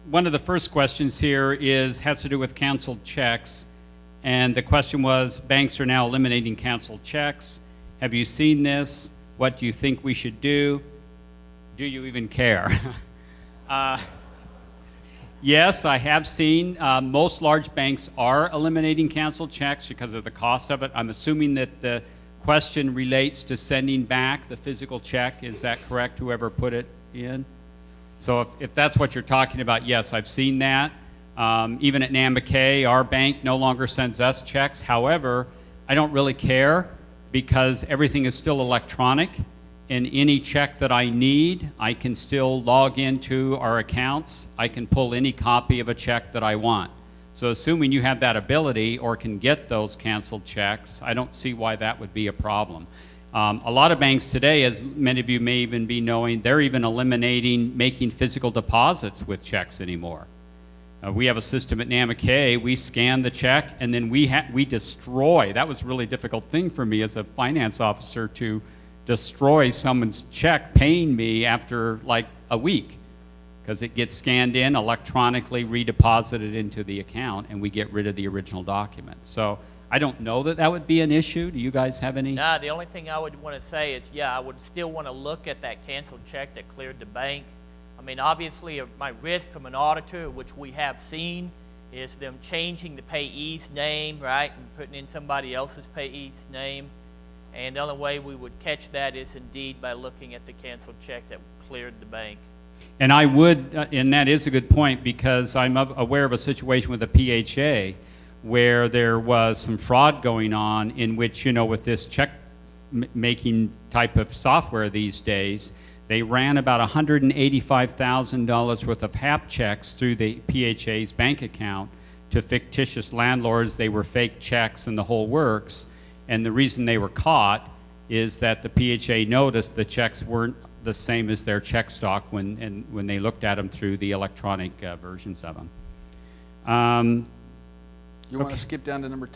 one of the first questions here has to do with canceled checks. And the question was, banks are now eliminating canceled checks. Have you seen this? What do you think we should do? Do you even care? Yes, I have seen. Most large banks are eliminating canceled checks because of the cost of it. I'm assuming that the question relates to sending back the physical check. Is that correct, whoever put it in? So if that's what you're talking about, yes, I've seen that. Even at NAMBK, our bank no longer sends us checks. However, I don't really care because everything is still electronic. And any check that I need, I can still log into our accounts. I can pull any copy of a check that I want. So assuming you have that ability or can get those canceled checks, I don't see why that would be a problem. A lot of banks today, as many of you may even be knowing, they're even eliminating making physical deposits with checks anymore. We have a system at NAMBK. We scan the check and then we destroy. That was a really difficult thing for me as a finance officer to destroy someone's check paying me after like a week, because it gets scanned in, electronically redeposited into the account, and we get rid of the original document. So I don't know that that would be an issue. Do you guys have any? No, the only thing I would want to say is, yeah, I would still want to look at that canceled check that cleared the bank. I mean, obviously, my risk from an auditor, which we have seen, is them changing the payee's name, right, and putting in somebody else's payee's name. And the only way we would catch that is indeed by looking at the canceled check that cleared the bank. And I would, and that is a good point, because I'm aware of a situation with a PHA where there was some fraud going on, in which, you know, with this check making type of software these days, they ran about $185,000 worth of HAP checks through the PHA's bank account to fictitious landlords. They were fake checks and the whole works. And the reason they were caught is that the PHA noticed the checks weren't the same as their check stock when they looked at them through the electronic versions of them. You want to skip down to number 10?